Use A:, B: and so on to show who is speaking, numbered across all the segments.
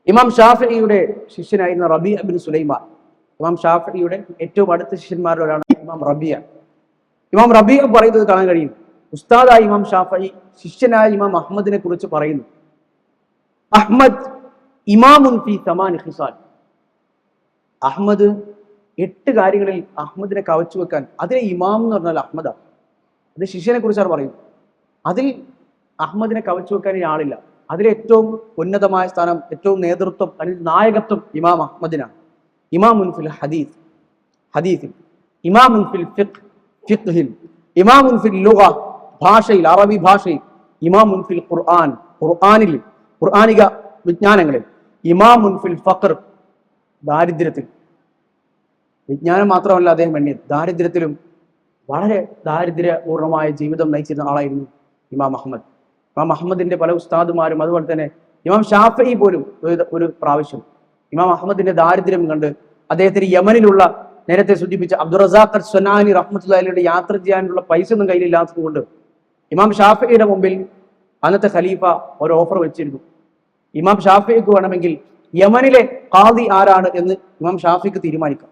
A: ഇമാം ഷാഫിഈയുടെ ശിഷ്യനായിരുന്ന റബീഅ ബിൻ സുലൈമാൻ, ഇമാം ഷാഫിഈയുടെ ഏറ്റവും അടുത്ത ശിഷ്യന്മാരിൽ ഒരാളാണ് ഇമാം റബീഅ. ഇമാം റബീഅ പറയുന്നത് കാണാൻ കഴിയും. ഉസ്താദായ ഇമാം ഷാഫിഈ ശിഷ്യനായ ഇമാം അഹ്മദിനെ കുറിച്ച് പറയുന്നു, അഹ്മദ് ഇമാമുൻ ഫീ തമാനി ഖിസാൽ. അഹ്മദ് 8 കാര്യങ്ങളിൽ അഹ്മദിനെ കവച്ചു വെക്കാൻ, അതിലെ ഇമാം എന്ന് പറഞ്ഞാൽ അഹ്മദാണ്. അത് ശിഷ്യനെ കുറിച്ചാണ് പറയുന്നത്. അതിൽ അഹ്മദിനെ കവച്ചു വെക്കാൻ ഈ ആളില്ല. അതിലേറ്റവും ഉന്നതമായ സ്ഥാനം, ഏറ്റവും നേതൃത്വം, അല്ലെങ്കിൽ നായകത്വം ഇമാം അഹ്മദിനാണ്. ഇമാമുൻ ഫിൽ ഹദീസിൽ, ഇമാമുൻ ഫിൽ ഫിഖ്ഹിൽ, ഇമാമുൻ ഫിൽ ലുഗ, ഭാഷയിൽ, അറബി ഭാഷയിൽ, ഇമാമുൻ ഫിൽ ഖുർആനിൽ, ഖുർആനിക വിജ്ഞാനങ്ങളിൽ, ഇമാമുൻ ഫിൽ ഫഖർ, ദാരിദ്ര്യത്തിൽ. വിജ്ഞാനം മാത്രമല്ല അദ്ദേഹം എണ്ണിയത്, ദാരിദ്ര്യത്തിലും വളരെ ദാരിദ്ര്യപൂർണമായ ജീവിതം നയിച്ചിരുന്ന ആളായിരുന്നു ഇമാം അഹ്മദ്. ഇമാം അഹ്മദിന്റെ പല ഉസ്താദുമാരും, അതുപോലെ തന്നെ ഇമാം ഷാഫിഈ പോലും ഒരു പ്രാവശ്യം ഇമാം അഹ്മദിന്റെ ദാരിദ്ര്യം കണ്ട് അദ്ദേഹത്തിന് യമനിലുള്ള, നേരത്തെ സൂചിപ്പിച്ച അബ്ദുർ റസാഖ് അൽ-സ്വനാനി റഹ്മത്തുള്ളാഹി അലൈഹിയുടെ യാത്ര ചെയ്യാനുള്ള പൈസ ഒന്നും കയ്യിലില്ലാത്തത് കൊണ്ട് ഇമാം ഷാഫിഈയുടെ മുമ്പിൽ അന്നത്തെ ഖലീഫ ഒരു ഓഫർ വെച്ചിരുന്നു. ഇമാം ഷാഫിഈക്ക് വേണമെങ്കിൽ യമനിലെ ഖാദി ആരാണ് എന്ന് ഇമാം ഷാഫിക്ക് തീരുമാനിക്കാം.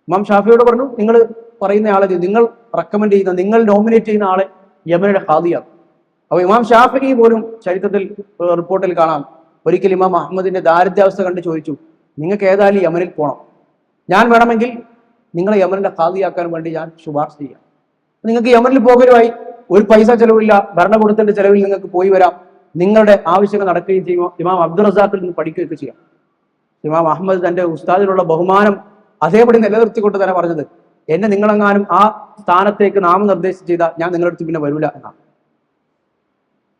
A: ഇമാം ഷാഫിയോട് പറഞ്ഞു, നിങ്ങൾ പറയുന്ന ആളെ, നിങ്ങൾ റെക്കമെൻഡ് ചെയ്യുന്ന, നിങ്ങൾ നോമിനേറ്റ് ചെയ്യുന്ന ആളെ യമനിയുടെ ഖാദിയാണ്. അപ്പോൾ ഇമാം ഷാഫിഈ പോലും ചരിത്രത്തിൽ റിപ്പോർട്ടിൽ കാണാം, ഒരിക്കൽ ഇമാം അഹ്മദിന്റെ ദാരിദ്ര്യാവസ്ഥ കണ്ട് ചോദിച്ചു, നിങ്ങൾക്ക് ഏതായാലും യമനിൽ പോകണം, ഞാൻ വേണമെങ്കിൽ നിങ്ങളെ യമനിന്റെ ഖാദിയാക്കാൻ വേണ്ടി ഞാൻ ശുപാർശ ചെയ്യാം. നിങ്ങൾക്ക് യമനിൽ പോകലുമായി ഒരു പൈസ ചെലവില്ല, ഭരണകൂടത്തിന്റെ ചെലവിൽ നിങ്ങൾക്ക് പോയി വരാം, നിങ്ങളുടെ ആവശ്യങ്ങൾ നടക്കുകയും ചെയ്യും, ഇമാം അബ്ദുർ റസാഖിൽ നിന്ന് പഠിക്കുകയൊക്കെ ചെയ്യാം. ഇമാം അഹ്മദ് തന്റെ ഉസ്താദിനുള്ള ബഹുമാനം അതേപടി നിലനിർത്തിക്കൊണ്ട് തന്നെ പറഞ്ഞത്, എന്നെ നിങ്ങളെങ്ങാനും ആ സ്ഥാനത്തേക്ക് നാമനിർദ്ദേശം ചെയ്താൽ ഞാൻ നിങ്ങളുടെ അടുത്ത് പിന്നെ വരില്ല എന്നാണ്.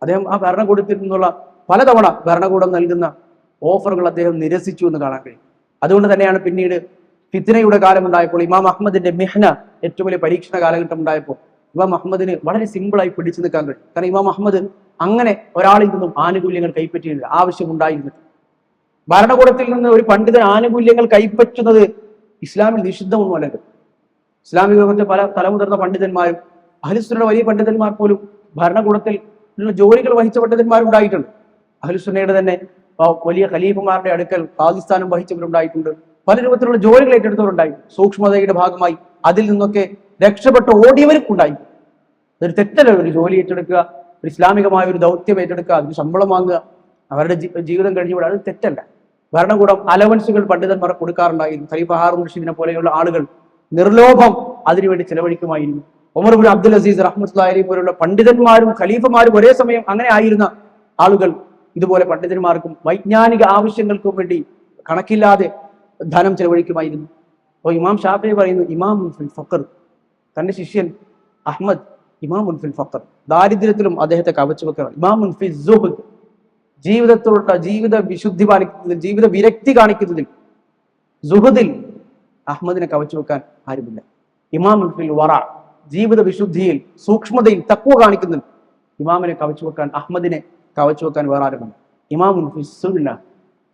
A: അദ്ദേഹം ആ ഭരണകൂടത്തിൽ നിന്നുള്ള പലതവണ ഭരണകൂടം നൽകുന്ന ഓഫറുകൾ അദ്ദേഹം നിരസിച്ചു എന്ന് കാണാൻ കഴിയും. അതുകൊണ്ട് തന്നെയാണ് പിന്നീട് ഫിത്നയുടെ കാലം ഉണ്ടായപ്പോൾ, ഇമാം അഹ്മദിന്റെ മിഹ്ന, ഏറ്റവും വലിയ പരീക്ഷണ കാലഘട്ടം ഉണ്ടായപ്പോൾ ഇമാം അഹ്മദിന് വളരെ സിമ്പിളായി പിടിച്ചു നിൽക്കാൻ കഴിയും. കാരണം ഇമാം അഹ്മദ് അങ്ങനെ ഒരാളിൽ നിന്നും ആനുകൂല്യങ്ങൾ കൈപ്പറ്റിയില്ല, ആവശ്യമുണ്ടായിരുന്നില്ല. ഭരണകൂടത്തിൽ നിന്ന് ഒരു പണ്ഡിതൻ ആനുകൂല്യങ്ങൾ കൈപ്പറ്റുന്നത് ഇസ്ലാമിൽ നിഷിദ്ധമൊന്നുമല്ല. ഇസ്ലാമിക ലോകത്തെ പല തലമുതിർന്ന പണ്ഡിതന്മാരും, അഹ്ലുസുന്നയുടെ വലിയ പണ്ഡിതന്മാർ പോലും ഭരണകൂടത്തിൽ ജോലികൾ വഹിച്ച പണ്ഡിതന്മാരുണ്ടായിട്ടുണ്ട്. അഹ്ലുസുന്നയുടെ തന്നെ വലിയ ഖലീഫമാരുടെ അടുക്കൽ പാകിസ്ഥാനം വഹിച്ചവരുണ്ടായിട്ടുണ്ട്. പല രൂപത്തിലുള്ള ജോലികൾ ഏറ്റെടുത്തവരുണ്ടായി. സൂക്ഷ്മതയുടെ ഭാഗമായി അതിൽ നിന്നൊക്കെ രക്ഷപ്പെട്ട് ഓടിയവരും ഉണ്ടായി. അതൊരു തെറ്റല്ല. ഒരു ജോലി ഏറ്റെടുക്കുക, ഒരു ഇസ്ലാമികമായ ഒരു ദൗത്യം ഏറ്റെടുക്കുക, അതിന് ശമ്പളം വാങ്ങുക, അവരുടെ ജീവിതം കഴിഞ്ഞുകൂടെ, അത് തെറ്റല്ല. ഭരണകൂടം അലവൻസുകൾ പണ്ഡിതന്മാർ കൊടുക്കാറുണ്ടായിരുന്നു. ഖലീഫ ഹാറൂൻ റഷീദിനെ പോലെയുള്ള ആളുകൾ നിർലോഭം അതിനുവേണ്ടി ചെലവഴിക്കുമായിരുന്നു. ഉമർ ഇബ്നു അബ്ദുൽ അസീസ് റഹ്മത്തുള്ളാഹി അലൈഹി പോലുള്ള പണ്ഡിതന്മാരും ഖലീഫമാരും ഒരേ സമയം അങ്ങനെ ആയിരുന്ന ആളുകൾ ഇതുപോലെ പണ്ഡിതന്മാർക്കും വൈജ്ഞാനിക ആവശ്യങ്ങൾക്കും വേണ്ടി കണക്കില്ലാതെ ധനം ചെലവഴിക്കുമായിരുന്നു. അപ്പോൾ ഇമാം ഷാഫിഈ പറയുന്നു, ഇമാമുൻ ഫിൽ ഫഖർ, തന്റെ ശിഷ്യൻ അഹ്മദ് ഇമാമുൻ ഫിൽ ഫഖർ, ദാരിദ്ര്യത്തിലും അദ്ദേഹത്തെ കവച്ചു വെക്കണം. ഇമാമുൻ ഫിൽ സുഹ്ദ്, ജീവിതത്തോടുള്ള ജീവിത വിശുദ്ധി പാലിക്കുന്നതിൽ, ജീവിത വിരക്തി കാണിക്കുന്നതിൽ, സുഹദിൽ അഹ്മദിനെ കവച്ചു വെക്കാൻ ആരുമില്ല. ഇമാമുൻ ഫിൽ വറ, ജീവിത വിശുദ്ധിയിൽ, സൂക്ഷ്മതയിൽ, തഖ്വ കാണിക്കുന്നതിൽ ഇമാമിനെ കവച്ചു വെക്കാൻ, അഹ്മദിനെ കവച്ചു വെക്കാൻ വേറെ ആരുമില്ല. ഇമാമുൻ ഫിൽ സുന്ന,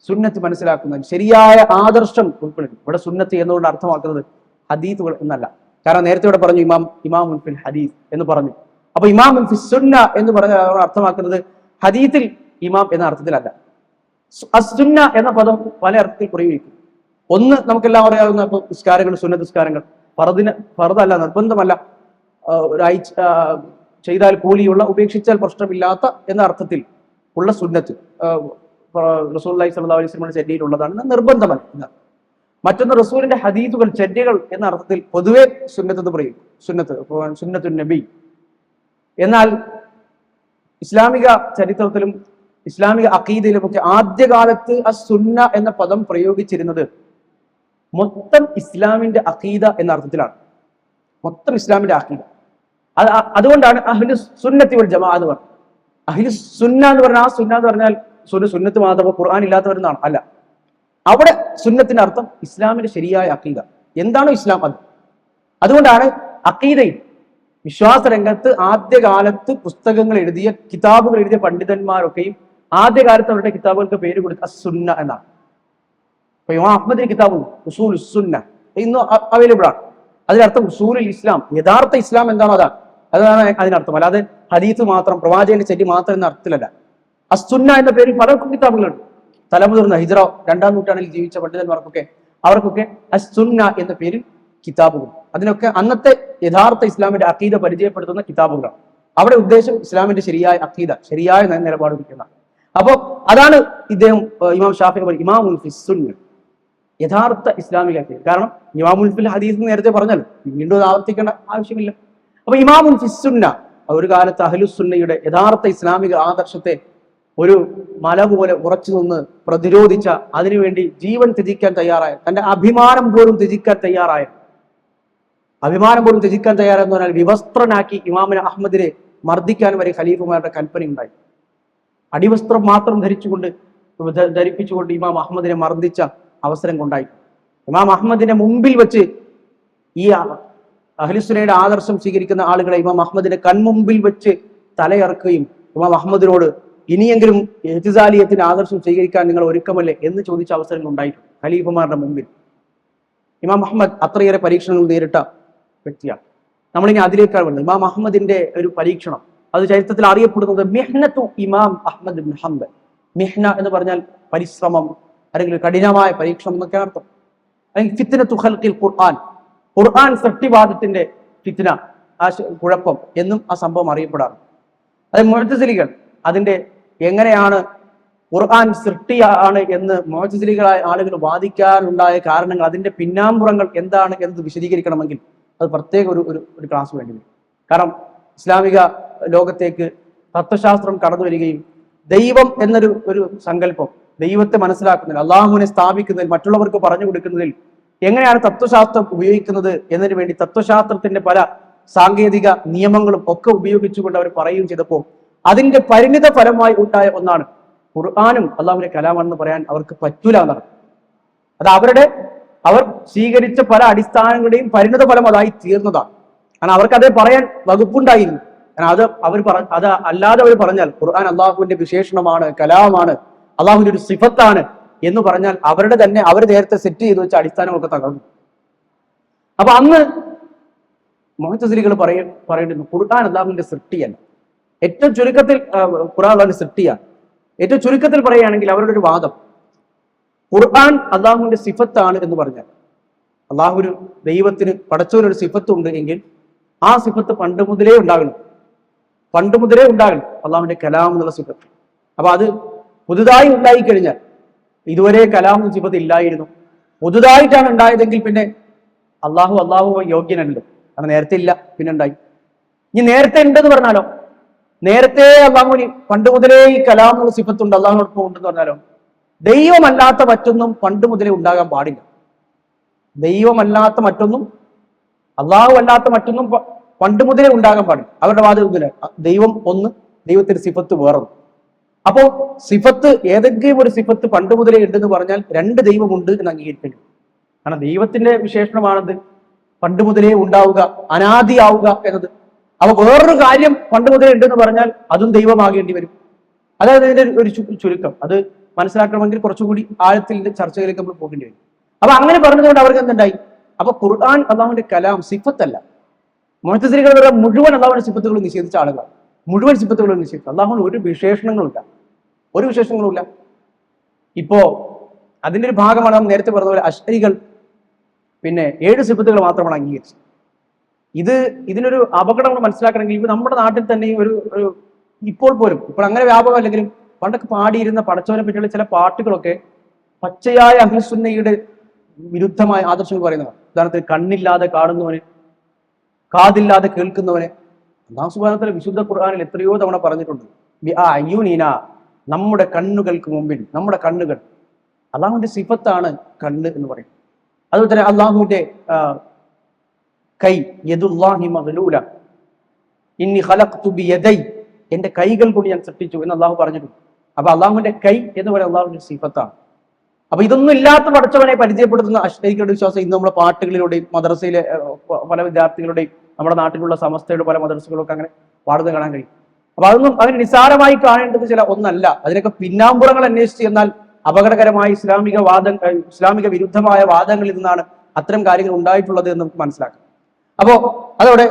A: സുന്നത്ത് മനസ്സിലാക്കുന്നതിൽ, ശരിയായ ആദർശം ഉൾപ്പെടുന്നു. ഇവിടെ സുന്നത്ത് എന്നുകൊണ്ട് അർത്ഥമാക്കുന്നത് ഹദീസുകൾ എന്നല്ല. കാരണം നേരത്തെ ഇവിടെ പറഞ്ഞു ഇമാമുൻ ഫിൽ ഹദീസ് എന്ന് പറഞ്ഞു. അപ്പൊ ഇമാമുൻ ഫിൽ സുന്ന എന്ന് പറഞ്ഞ അർത്ഥമാക്കുന്നത് ഹദീസിൽ ഇമാം എന്ന അർത്ഥത്തിലല്ല. അസുന്ന എന്ന പദം പല അർത്ഥത്തിൽ പ്രയോഗിക്കും. ഒന്ന്, നമുക്കെല്ലാം അറിയാവുന്ന നിസ്കാരങ്ങൾ, സുന്നത്ത് നിസ്കാരങ്ങൾ, ഫർദല്ല, നിർബന്ധമല്ല, ഒരാഴ്ച ചെയ്താൽ കൂലിയുള്ള, ഉപേക്ഷിച്ചാൽ പ്രശ്നമില്ലാത്ത എന്ന അർത്ഥത്തിൽ ഉള്ള സുന്നത്ത് റസൂലുള്ളാഹി സ്വല്ലല്ലാഹു അലൈഹി വസല്ലം ചര്യയിലുള്ളതാണ്, നിർബന്ധമല്ല. മറ്റൊന്ന് റസൂലിന്റെ ഹദീസുകൾ, ചര്യകൾ എന്ന അർത്ഥത്തിൽ പൊതുവെ സുന്നത്ത് എന്ന് പറയും. സുന്നത്തുൻ നബി. എന്നാൽ ഇസ്ലാമിക ചരിത്രത്തിലും ഇസ്ലാമിക അഖീദയിലുമൊക്കെ ആദ്യകാലത്ത് അസുന്ന എന്ന പദം പ്രയോഗിച്ചിരുന്നത് മൊത്തം ഇസ്ലാമിന്റെ അഖീദ എന്ന അർത്ഥത്തിലാണ്. മൊത്തം ഇസ്ലാമിന്റെ അഖീദ. അതുകൊണ്ടാണ് അഹ്ലു സുന്നത്തി വൽ ജമാഅ എന്ന് പറഞ്ഞത്. അഹ്ലു സുന്ന എന്ന് പറഞ്ഞാൽ, ആ സുന്ന എന്ന് പറഞ്ഞാൽ സുന്നത്ത് മാത്രം, ഖുർആൻ ഇല്ലാത്തവരെന്നാണ് അല്ല. അവിടെ സുന്നത്തിന്റെ അർത്ഥം ഇസ്ലാമിന്റെ ശരിയായ അഖീദ. എന്താണോ ഇസ്ലാം അത്. അതുകൊണ്ടാണ് അഖീദയിൽ, വിശ്വാസ രംഗത്ത് ആദ്യകാലത്ത് പുസ്തകങ്ങൾ എഴുതിയ, കിതാബുകൾ എഴുതിയ പണ്ഡിതന്മാരൊക്കെയും ആദ്യകാലത്ത് അവരുടെ കിതാബുകൾക്ക് പേര് കൊടുത്ത് അസുന്ന എന്നാണ്. അപ്പൊ ഇമാം അഹ്മദിന്റെ കിതാബ് ഉസൂൽ സുന്ന ഇന്നും അവൈലബിൾ ആണ്. അതിനർത്ഥം ഉസൂലുൽ ഇസ്ലാം, യഥാർത്ഥ ഇസ്ലാം എന്താണോ അതാണ് അതിനർത്ഥം. അല്ലാതെ ഹദീസ് മാത്രം, പ്രവാചകന്റെ ചര്യ മാത്രം എന്ന അർത്ഥത്തിലല്ല. അസുന്ന എന്ന പേരിൽ പലർക്കും കിതാബുകളുണ്ട്. തലമുതിർന്ന ഹിജ്റ 2-ാം നൂറ്റാണ്ടിൽ ജീവിച്ച അവർക്കൊക്കെ അസ്-സുന്ന എന്ന പേരിൽ കിതാബുകൾ, അതിനൊക്കെ അന്നത്തെ യഥാർത്ഥ ഇസ്ലാമിന്റെ അഖീദ പരിചയപ്പെടുത്തുന്ന കിതാബുകളാണ്. അവിടെ ഉദ്ദേശം ഇസ്ലാമിന്റെ ശരിയായ അഖീദ, ശരിയായ നിലപാട് പിടിക്കുന്ന. അപ്പോ അതാണ് ഇദ്ദേഹം ഇമാം ഷാഫിഈ ഇമാമുൽ ഫിസ് സുന്ന, യഥാർത്ഥ ഇസ്ലാമിക അഖീദ. കാരണം ഇമാമുൽ ഫിൽ ഹദീസ് നേരത്തെ പറഞ്ഞല്ലോ, വീണ്ടും ആവർത്തിക്കേണ്ട ആവശ്യമില്ല. അപ്പൊ ഇമാമുൽ ഫിസ് സുന്ന, ഒരു കാലത്ത് അഹ്ലുസുന്നയുടെ യഥാർത്ഥ ഇസ്ലാമിക ആദർശത്തെ ഒരു മല പോലെ ഉറച്ചു നിന്ന് പ്രതിരോധിച്ച, അതിനുവേണ്ടി ജീവൻ ത്യജിക്കാൻ തയ്യാറായ, തന്റെ അഭിമാനം പോലും ത്യജിക്കാൻ തയ്യാറായ എന്ന് പറഞ്ഞാൽ വിവസ്ത്രനാക്കി ഇമാമിനെ അഹമ്മദിനെ മർദ്ദിക്കാൻ വരെ ഖലീഫുമാരുടെ കൽപ്പന ഉണ്ടായി. അടിവസ്ത്രം മാത്രം ധരിപ്പിച്ചുകൊണ്ട് ഇമാം അഹമ്മദിനെ മർദ്ദിച്ച അവസരം കൊണ്ടായി. ഇമാം അഹമ്മദിന്റെ മുമ്പിൽ വെച്ച് ഈ അഹ്ലുസുന്നയുടെ ആദർശം സ്വീകരിക്കുന്ന ആളുകളെ ഇമാം അഹമ്മദിന്റെ കൺമുമ്പിൽ വെച്ച് തലയിറക്കുകയും ഇമാം അഹമ്മദിനോട് ഇനിയെങ്കിലും ഇഹ്തിസാലിയത്തിന്റെ ആദർശം സ്വീകരിക്കാൻ നിങ്ങൾ ഒരുക്കമല്ലേ എന്ന് ചോദിച്ച അവസരങ്ങൾ ഉണ്ടായിട്ടുണ്ട് ഖലീഫുമാരുടെ മുമ്പിൽ. ഇമാം അഹമ്മദ് അത്രയേറെ പരീക്ഷണങ്ങൾ നേരിട്ട വ്യക്തിയാണ്. നമ്മളിനി അതിലേക്കാണ് വരുന്നത്. ഇമാം അഹമ്മദിന്റെ ഒരു പരീക്ഷണം, അത് ചരിത്രത്തിൽ അറിയപ്പെടുന്നത് മിഹ്നത്തു ഇമാം അഹ്മദ് ഇബ്നു ഹംബൽ. മിഹ്ന എന്ന് പറഞ്ഞാൽ പരിശ്രമം അല്ലെങ്കിൽ കഠിനമായ പരീക്ഷണം എന്നൊക്കെ അർത്ഥം. അല്ലെങ്കിൽ ഫിത്നത്തു ഖൽഖിൽ ഖുർആൻ, ഖുർആൻ സൃഷ്ടിവാദത്തിന്റെ ഫിത്ന, ആ കുഴപ്പം എന്നും ആ സംഭവം അറിയപ്പെടാറ്. അത് മുഅ്തസിലികൾ അതിന്റെ എങ്ങനെയാണ് ഖുർആൻ സൃഷ്ടിയാണ് എന്ന് മുഅ്തസിലികളായ ആളുകൾ വാദിക്കാനുണ്ടായ കാരണങ്ങൾ, അതിന്റെ പിന്നാമ്പുറങ്ങൾ എന്താണ് എന്നത് വിശദീകരിക്കണമെങ്കിൽ അത് പ്രത്യേക ഒരു ക്ലാസ് വേണ്ടി വരും. കാരണം ഇസ്ലാമിക ലോകത്തേക്ക് തത്വശാസ്ത്രം കടന്നു വരികയും ദൈവം എന്നൊരു സങ്കല്പം, ദൈവത്തെ മനസ്സിലാക്കുന്നതിൽ, അള്ളാഹുവിനെ സ്ഥാപിക്കുന്നതിൽ, മറ്റുള്ളവർക്ക് പറഞ്ഞു കൊടുക്കുന്നതിൽ എങ്ങനെയാണ് തത്വശാസ്ത്രം ഉപയോഗിക്കുന്നത് എന്നതിന് വേണ്ടി തത്വശാസ്ത്രത്തിന്റെ പല സാങ്കേതിക നിയമങ്ങളും ഒക്കെ ഉപയോഗിച്ചുകൊണ്ട് അവർ പറയുകയും ചെയ്തപ്പോൾ അതിന്റെ പരിണിത ഫലമായി ഉണ്ടായ ഒന്നാണ് ഖുർആനും അള്ളാഹുവിന്റെ കലാമാണെന്ന് പറയാൻ അവർക്ക് പറ്റൂല എന്നാണ്. അത് അവർ സ്വീകരിച്ച പല അടിസ്ഥാനങ്ങളുടെയും പരിണിത ഫലം അതായി തീർന്നതാണ്. കാരണം അവർക്ക് അതേ പറയാൻ വകുപ്പുണ്ടായിരുന്നു. കാരണം അത് അല്ലാതെ അവർ പറഞ്ഞാൽ ഖുർആൻ അള്ളാഹുവിന്റെ വിശേഷണമാണ്, കലാമാണ്, അള്ളാഹുവിന്റെ ഒരു സിഫത്താണ് എന്ന് പറഞ്ഞാൽ അവർ നേരത്തെ സെറ്റ് ചെയ്ത് വെച്ച അടിസ്ഥാനങ്ങളൊക്കെ തകർന്നു. അപ്പൊ അന്ന് മുഅ്തസിലികൾ പറയേണ്ടുന്നു ഖുർആൻ അള്ളാഹുവിന്റെ സൃഷ്ടിയല്ല, ഏറ്റവും ചുരുക്കത്തിൽ ഖുർആൻ അള്ളാഹുവിന്റെ സൃഷ്ടിയാണ്. ഏറ്റവും ചുരുക്കത്തിൽ പറയുകയാണെങ്കിൽ അവരുടെ ഒരു വാദം ഖുർആൻ അള്ളാഹുവിന്റെ സിഫത്താണ് എന്ന് പറഞ്ഞാൽ, അള്ളാഹുവിന് ദൈവത്തിന് പടച്ചവനൊരു സിഫത്ത് ഉണ്ട് എങ്കിൽ ആ സിഫത്ത് പണ്ട് മുതലേ ഉണ്ടാകണം അള്ളാഹുവിന്റെ കലാം എന്നുള്ള സിഫത്ത്. അപ്പൊ അത് പുതുതായി ഉണ്ടായി കഴിഞ്ഞാൽ, ഇതുവരെ കലാം സിഫത്ത് ഇല്ലായിരുന്നു, പുതുതായിട്ടാണ് ഉണ്ടായതെങ്കിൽ പിന്നെ അള്ളാഹു യോഗ്യനല്ലോ, കാരണം നേരത്തെ ഇല്ല, പിന്നെ ഉണ്ടായി. ഇനി നേരത്തെ ഉണ്ടെന്ന് പറഞ്ഞാലോ, നേരത്തെ അള്ളാഹുവിന് പണ്ട് മുതലേ ഈ കലാം എന്നുള്ള സിഫത്തുണ്ട്, അള്ളാഹുനോടൊപ്പം ഉണ്ടെന്ന് പറഞ്ഞാലോ, ദൈവമല്ലാത്ത മറ്റൊന്നും പണ്ട് മുതലേ ഉണ്ടാകാൻ പാടില്ല. ദൈവമല്ലാത്ത മറ്റൊന്നും, അള്ളാഹു അല്ലാത്ത മറ്റൊന്നും പണ്ട് മുതലേ ഉണ്ടാകാൻ പാടില്ല. അവരുടെ വാദമില്ല, ദൈവം ഒന്ന്, ദൈവത്തിന്റെ സിഫത്ത് വേറൊന്ന്. അപ്പോ സിഫത്ത്, ഏതെങ്കിലും ഒരു സിഫത്ത് പണ്ട് മുതലേ ഉണ്ടെന്ന് പറഞ്ഞാൽ രണ്ട് ദൈവമുണ്ട് എന്ന് അംഗീകരിക്കേണ്ടി. കാരണം ദൈവത്തിന്റെ വിശേഷണമാണത് പണ്ട് മുതലേ ഉണ്ടാവുക, അനാദിയാവുക എന്നത്. അപ്പൊ വേറൊരു കാര്യം പണ്ട് മുതലേ ഉണ്ടെന്ന് പറഞ്ഞാൽ അതും ദൈവമാകേണ്ടി വരും. അതായത് ഇതിന്റെ ഒരു ചുരുക്കം. അത് മനസ്സിലാക്കണമെങ്കിൽ കുറച്ചുകൂടി ആഴത്തിൽ ചർച്ചയിലേക്ക് നമ്മൾ പോകേണ്ടി വരും. അപ്പൊ അങ്ങനെ പറഞ്ഞതുകൊണ്ട് അവർക്ക് എന്തുണ്ടായി? അപ്പൊ ഖുർആൻ അള്ളാഹുവിന്റെ കലാം സിഫത്തല്ല. മുഅ്തസിലികൾ മുഴുവൻ അള്ളാഹുവിന്റെ സിഫത്തുകളും നിഷേധിച്ച ആളുകളാണ്. മുഴുവൻ സിഫത്തുകളും നിഷേധിച്ചു. അള്ളാഹുവിന് ഒരു വിശേഷണങ്ങളുമില്ല. ഇപ്പോ അതിന്റെ ഒരു ഭാഗമാണ് നാം നേരത്തെ പറഞ്ഞ പോലെ അശ്അരികൾ 7 സിഫത്തുകൾ മാത്രമാണ് അംഗീകരിച്ചത്. ഇതിനൊരു അപകടം നമ്മൾ മനസ്സിലാക്കണമെങ്കിൽ ഇപ്പൊ നമ്മുടെ നാട്ടിൽ തന്നെ ഇപ്പോൾ അങ്ങനെ വ്യാപകമല്ലെങ്കിലും പണ്ടൊക്കെ പാടിയിരുന്ന പടച്ചവനെ പറ്റിയുള്ള ചില പാട്ടുകളൊക്കെ പച്ചയായ അഹ്ലുസുന്നയുടെ വിരുദ്ധമായ ആദർശങ്ങൾ പറയുന്നതാണ്. ഉദാഹരണത്തിന് കണ്ണില്ലാതെ കാണുന്നവന്, കാതില്ലാതെ കേൾക്കുന്നവന്. അല്ലാഹു സുബ്ഹാനഹു വ തആല വിശുദ്ധ ഖുർആനിൽ എത്രയോ തവണ പറഞ്ഞിട്ടുണ്ട്, നമ്മുടെ കണ്ണുകൾക്ക് മുമ്പിൽ, നമ്മുടെ കണ്ണുകൾ, അള്ളാഹുവിന്റെ സിഫത്താണ് കണ്ണ് എന്ന് പറയും. അതുപോലെ തന്നെ അള്ളാഹുവിന്റെ കൈ, യദുല്ലാഹി മഗ്ലൂല, ഇന്നി ഖലഖ്തു ബിയദൈ, എന്റെ കൈകൾ കൊണ്ട് ഞാൻ സൃഷ്ടിച്ചു എന്ന് അള്ളാഹു പറഞ്ഞിട്ടുണ്ട്. അപ്പൊ അള്ളാഹുവിന്റെ കൈ എന്ന് പറയുന്നത് അള്ളാഹുവിന്റെ സിഫത്താണ്. അപ്പൊ ഇതൊന്നും ഇല്ലാത്ത പടച്ചവനെ പരിചയപ്പെടുത്തുന്ന അശ്വരികളുടെ വിശ്വാസം ഇന്ന് നമ്മുടെ പാട്ടുകളിലൂടെയും മദ്രസയിലെ പല വിദ്യാർത്ഥികളുടെയും നമ്മുടെ നാട്ടിലുള്ള സമസ്തയുടെ പല മദ്രസകളൊക്കെ അങ്ങനെ പാടുന്നത് കാണാൻ കഴിയും. അപ്പൊ അതൊന്നും അതിന് നിസ്സാരമായി കാണേണ്ടത് ഒന്നല്ല. അതിനൊക്കെ പിന്നാമ്പുറങ്ങൾ അന്വേഷിച്ച് എന്നാൽ അപകടകരമായ ഇസ്ലാമിക വിരുദ്ധമായ വാദങ്ങളിൽ നിന്നാണ് അത്തരം കാര്യങ്ങൾ ഉണ്ടായിട്ടുള്ളത് എന്ന് നമുക്ക് മനസ്സിലാക്കാം. അപ്പോ അതവിടെ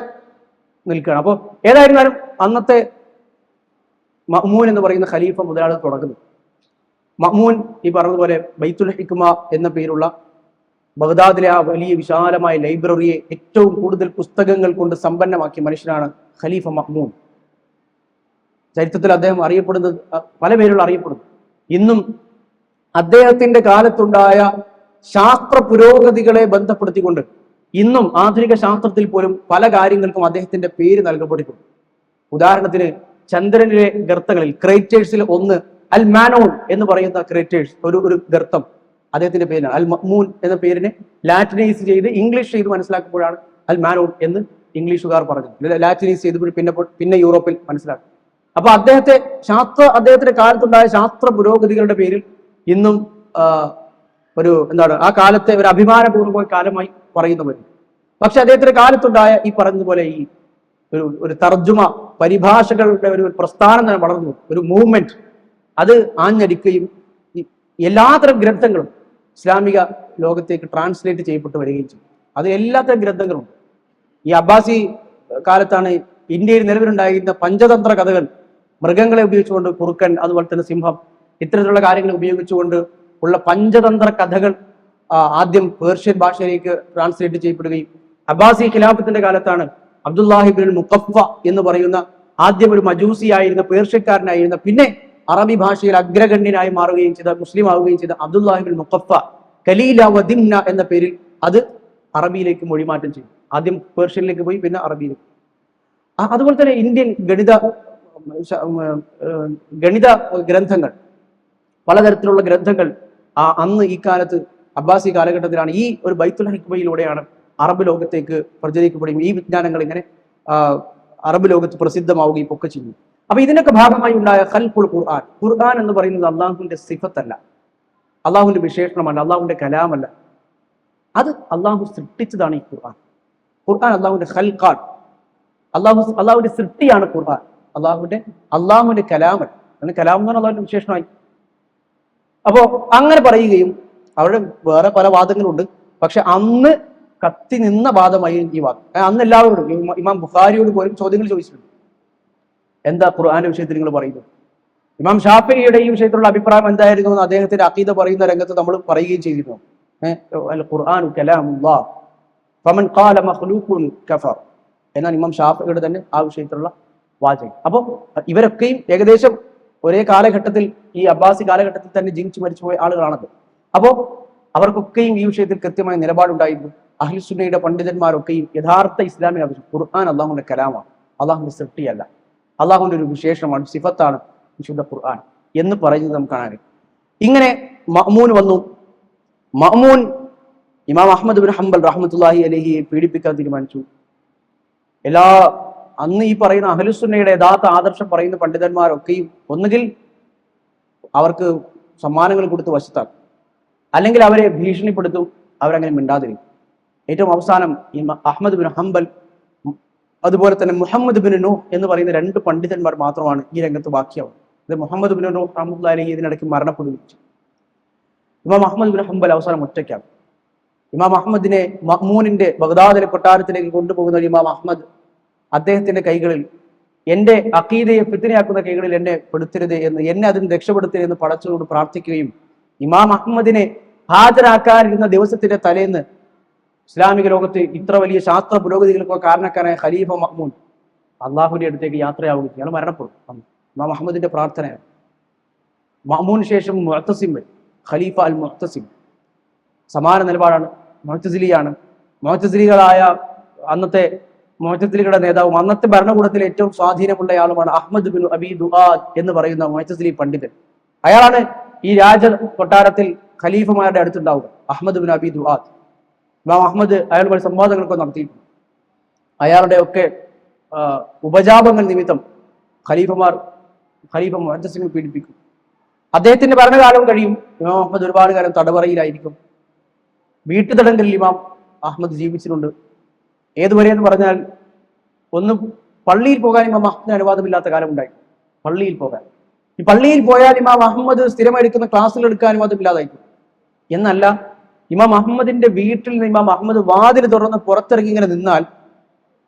A: നിൽക്കുകയാണ്. അപ്പോൾ ഏതായിരുന്നാലും അന്നത്തെ മഅ്മൂൻ എന്ന് പറയുന്ന ഖലീഫ മുതലാണ് തുടങ്ങുന്നത്. മഅ്മൂൻ ഈ പറഞ്ഞതുപോലെ ബൈത്തുൽ ഹിക്മ എന്ന പേരുള്ള ബഗ്ദാദിലെ ആ വലിയ വിശാലമായ ലൈബ്രറിയെ ഏറ്റവും കൂടുതൽ പുസ്തകങ്ങൾ കൊണ്ട് സമ്പന്നമാക്കിയ മനുഷ്യനാണ് ഖലീഫ മഅ്മൂൻ. ചരിത്രത്തിൽ അദ്ദേഹം അറിയപ്പെടുന്നത് പല പേരുകൾ അറിയപ്പെടുന്നു. ഇന്നും അദ്ദേഹത്തിന്റെ കാലത്തുണ്ടായ ശാസ്ത്ര പുരോഗതികളെ ബന്ധപ്പെടുത്തിക്കൊണ്ട് ഇന്നും ആധുനിക ശാസ്ത്രത്തിൽ പോലും പല കാര്യങ്ങൾക്കും അദ്ദേഹത്തിന്റെ പേര് നൽകപ്പെട്ടിട്ടുണ്ട്. ഉദാഹരണത്തിന് ചന്ദ്രനിലെ ഗർത്തങ്ങളിൽ ക്രേറ്റേഴ്സിൽ ഒന്ന് അൽ മാനോൺ എന്ന് പറയുന്ന ക്രേറ്റേഴ്സ് ഒരു ഗർത്തം അദ്ദേഹത്തിന്റെ പേരാണ്. അൽ മഅ്മൂൻ എന്ന പേരിനെ ലാറ്റിനൈസ് ചെയ്ത് ഇംഗ്ലീഷ് ചെയ്ത് മനസ്സിലാക്കുമ്പോഴാണ് അൽ മാനോൺ എന്ന് ഇംഗ്ലീഷുകാർ പറഞ്ഞത്. ലാറ്റിനൈസ് ചെയ്ത് പിന്നെ യൂറോപ്പിൽ മനസ്സിലാക്കും. അപ്പൊ അദ്ദേഹത്തിന്റെ കാലത്തുണ്ടായ ശാസ്ത്ര പുരോഗതികളുടെ പേരിൽ ഇന്നും ആ കാലത്തെ ഒരു അഭിമാനപൂർവ്വമായ കാലമായി പറയുന്നവർ. പക്ഷെ അദ്ദേഹത്തിന്റെ കാലത്തുണ്ടായ ഈ പറഞ്ഞതുപോലെ ഈ ഒരു തർജുമ പരിഭാഷകളുടെ ഒരു പ്രസ്ഥാനം തന്നെ വളർന്നു, ഒരു മൂവ്മെന്റ് അത് ആഞ്ഞടിക്കുകയും എല്ലാത്തരം ഗ്രന്ഥങ്ങളും ഇസ്ലാമിക ലോകത്തേക്ക് ട്രാൻസ്ലേറ്റ് ചെയ്യപ്പെട്ട് വരികയും ചെയ്യും. അത് എല്ലാത്തരം ഗ്രന്ഥങ്ങളും ഈ അബ്ബാസി കാലത്താണ് ഇന്ത്യയിൽ നിലവിലുണ്ടായിരുന്ന പഞ്ചതന്ത്ര കഥകൾ, മൃഗങ്ങളെ ഉപയോഗിച്ചുകൊണ്ട് കുറുക്കൻ, അതുപോലെ തന്നെ സിംഹം, ഇത്തരത്തിലുള്ള കാര്യങ്ങൾ ഉപയോഗിച്ചുകൊണ്ട് ഉള്ള പഞ്ചതന്ത്ര കഥകൾ ആദ്യം പേർഷ്യൻ ഭാഷയിലേക്ക് ട്രാൻസ്ലേറ്റ് ചെയ്യപ്പെടുകയും അബ്ബാസി ഖിലാഫത്തിന്റെ കാലത്താണ് അബ്ദുല്ലാഹിബിൻ മുഖഫ എന്ന് പറയുന്ന ആദ്യം ഒരു മജൂസിയായിരുന്ന പേർഷ്യക്കാരനായിരുന്ന പിന്നെ അറബി ഭാഷയിൽ അഗ്രഗണ്യനായി മാറുകയും ചെയ്ത മുസ്ലിം ആവുകയും ചെയ്ത അബ്ദുല്ലാഹിബിൻ മുഖഫ ഖലീല വദിംന എന്ന പേരിൽ അത് അറബിയിലേക്ക് മൊഴിമാറ്റം ചെയ്തു. ആദ്യം പേർഷ്യനിലേക്ക് പോയി, പിന്നെ അറബിയിലേക്ക്. അതുപോലെ തന്നെ ഇന്ത്യൻ ഗണിത ഗ്രന്ഥങ്ങൾ, പലതരത്തിലുള്ള ഗ്രന്ഥങ്ങൾ അന്ന് ഈ കാലത്ത് അബ്ബാസി കാലഘട്ടത്തിലാണ് ഈ ഒരു ബൈത്തുൽ ഹിക്മയിലൂടെയാണ് അറബ് ലോകത്തേക്ക് പ്രചരിക്കപ്പെടുകയും ഈ വിജ്ഞാനങ്ങൾ ഇങ്ങനെ അറബ് ലോകത്ത് പ്രസിദ്ധമാവുകയും ഒക്കെ ചെയ്യും. അപ്പൊ ഇതിനൊക്കെ ഭാഗമായി ഉണ്ടായ ഖൽഖുൽ ഖുർആൻ. ഖുർആൻ എന്ന് പറയുന്നത് അള്ളാഹുവിന്റെ സിഫത്തല്ല, അള്ളാഹുവിന്റെ വിശേഷണമല്ല, അള്ളാഹുവിന്റെ കലാമല്ല. അത് അള്ളാഹു സൃഷ്ടിച്ചതാണ് ഈ ഖുർആൻ. ഖുർആൻ അള്ളാഹുവിന്റെ ഖൽഖാൻ, അള്ളാഹുവിന്റെ സൃഷ്ടിയാണ് ഖുർആൻ. അള്ളാഹുവിന്റെ കലാമല്ല. അങ്ങനെ കലാം എന്ന് പറഞ്ഞാൽ അള്ളാഹുവിന്റെ വിശേഷണമായി. അപ്പോ അങ്ങനെ പറയുകയും അവിടെ വേറെ പല വാദങ്ങളുണ്ട്. പക്ഷെ അന്ന് കത്തി നിന്ന വാദമായി ഈ വാദം. അന്ന് എല്ലാവരോടും ഇമാം ബുഖാരിയോട് പോലും ചോദ്യങ്ങൾ ചോദിച്ചിട്ടുണ്ട്. എന്താ ഖുർആന്റെ വിഷയത്തിൽ നിങ്ങൾ പറയുന്നത്? ഇമാം ഷാഫിഈയുടെ ഈ വിഷയത്തിലുള്ള അഭിപ്രായം എന്തായിരുന്നു എന്ന് അദ്ദേഹത്തിന്റെ അഖീദ പറയുന്ന രംഗത്ത് നമ്മൾ പറയുകയും ചെയ്തിരുന്നു. അൽ ഖുർആനു കലാമുല്ലാഹ് ഫമൻ ഖാല മഖ്ലൂഖുൻ കഫർ എന്നാണ് ഇമാം ഷാഫിഈയുടെ തന്നെ ആ വിഷയത്തിലുള്ള വാചകം. അപ്പോൾ ഇവരൊക്കെയും ഏകദേശം ഒരേ കാലഘട്ടത്തിൽ, ഈ അബ്ബാസി കാലഘട്ടത്തിൽ തന്നെ ജീവിച്ചു മരിച്ചുപോയ ആളുകളാണത്. അപ്പോൾ അവർക്കൊക്കെയും ഈ വിഷയത്തിൽ കൃത്യമായ നിലപാടുണ്ടായിരുന്നു. അഹ്ലുസുന്നയുടെ പണ്ഡിതന്മാരൊക്കെയും യഥാർത്ഥ ഇസ്ലാമിക ആവശ്യം ഖുർആൻ അള്ളാഹുവിന്റെ കലാമാണ്, അള്ളാഹുവിന്റെ സൃഷ്ടിയല്ല, അള്ളാഹുവിന്റെ ഒരു വിശേഷമാണ്, സിഫത്താണ് വിശുദ്ധ ഖുർആൻ എന്ന് പറയുന്നത് നമുക്ക് കാണാൻ. ഇങ്ങനെ മഅ്മൂൻ വന്നു. മഅ്മൂൻ ഇമാം അഹ്മദ് ബിൻ ഹംബൽ റഹ്മത്തുള്ളാഹി അലൈഹിയെ പീഡിപ്പിക്കാൻ തീരുമാനിച്ചു. അന്ന് ഈ പറയുന്ന അഹ്ലുസുന്നയുടെ യഥാർത്ഥ ആദർശം പറയുന്ന പണ്ഡിതന്മാരൊക്കെയും ഒന്നുകിൽ അവർക്ക് സമ്മാനങ്ങൾ കൊടുത്ത് വശത്താക്കും, അല്ലെങ്കിൽ അവരെ ഭീഷണിപ്പെടുത്തും, അവരങ്ങനെ മിണ്ടാതിരിക്കും. ഏറ്റവും അവസാനം അഹ്മദ് ബിൻ ഹംബൽ അതുപോലെ തന്നെ മുഹമ്മദ് ബിൻ നൂഹ് എന്ന് പറയുന്ന രണ്ട് പണ്ഡിതന്മാർ മാത്രമാണ് ഈ രംഗത്ത് ബാക്കിയാവുന്നത്. ഇത് മുഹമ്മദ് ബിൻ നൂഹ് റഹ്മത്തുള്ളാഹി അലൈഹി ഇതിനിടയ്ക്ക് മരണപ്പെടുകയും ചെയ്തു. ഇമാം അഹ്മദ് ബിൻ ഹംബൽ അവസാനം ഒറ്റയ്ക്കാണ്. ഇമാം അഹ്മദിനെ മഅ്മൂനിന്റെ ബഗ്ദാദിലെ കൊട്ടാരത്തിലേക്ക് കൊണ്ടുപോകുന്ന ഇമാം അഹ്മദ് അദ്ദേഹത്തിന്റെ കൈകളിൽ, എന്റെ അഖീദയെ ഫിത്നയാക്കുന്ന കൈകളിൽ എന്നെ പെടുത്തരുത് എന്ന്, എന്നെ അതിന് രക്ഷപ്പെടുത്തരുത് എന്ന് പടച്ചവനോട് പ്രാർത്ഥിക്കുകയും ഇമാം അഹ്മദിനെ ഹാജരാക്കാനിരുന്ന ദിവസത്തിന്റെ തലേന്ന് ഇസ്ലാമിക ലോകത്ത് ഇത്ര വലിയ ശാസ്ത്ര പുരോഗതികൾക്കോ കാരണക്കാരായ ഖലീഫ മഅ്മൂൻ അള്ളാഹുവിന്റെ അടുത്തേക്ക് യാത്രയാവുകയും അയാൾ മരണപ്പെടും. ഇമാം അഹ്മദിന്റെ പ്രാർത്ഥനയാണ്. മഅ്മൂന് ശേഷം മുഅ്തസിം വരും, ഖലീഫ അൽ മുഅ്തസിം. സമാന നിലപാടാണ്, മുഅ്തസിലിയാണ്. മുഅ്തസിലികളായ അന്നത്തെ മുഅ്തസിലികളുടെ നേതാവും അന്നത്തെ ഭരണകൂടത്തിൽ ഏറ്റവും സ്വാധീനമുള്ളയാളുമാണ് അഹ്മദ് ബിൻ അബി ദുആദ് എന്ന് പറയുന്ന മുഅ്തസിലി പണ്ഡിതൻ. അയാളാണ് ഈ രാജ കൊട്ടാരത്തിൽ ഖലീഫമാരുടെ അടുത്തുണ്ടാവുക, അഹ്മദ് ബിൻ അബി ദുആദ്. ഇമാം അഹ്മദ് അയാളുമായി സംവാദങ്ങളൊക്കെ നടത്തിയിട്ടുണ്ട്. അയാളുടെ ഒക്കെ ഉപജാപങ്ങൾ നിമിത്തം ഖലീഫ മുഅ്തസിലിനെ പീഡിപ്പിക്കും. അദ്ദേഹത്തിന്റെ ഭരണകാലം കഴിയും. ഇമാം അഹ്മദ് ഒരുപാട് കാലം തടവറയിലായിരിക്കും. വീട്ടുതടങ്കലിൽ ഇമാം അഹ്മദ് ജീവിച്ചിട്ടുണ്ട്. ഏതുവരെ എന്ന് പറഞ്ഞാൽ, ഒന്ന് പള്ളിയിൽ പോകാൻ ഇമാം അഹ്മദിന് അനുവാദമില്ലാത്ത കാലം ഉണ്ടായി. പള്ളിയിൽ പോകാൻ, ഈ പള്ളിയിൽ പോയാൽ ഇമാം അഹ്മദ് സ്ഥിരമായി എടുക്കുന്ന ക്ലാസ്സുകൾ എടുക്കാൻ അനുവാദമില്ലാതായിരിക്കും. എന്നല്ല, ഇമാം അഹ്മദിന്റെ വീട്ടിൽ നിന്ന് ഇമാം അഹ്മദ് വാതിൽ തുറന്ന് പുറത്തിറങ്ങി ഇങ്ങനെ നിന്നാൽ,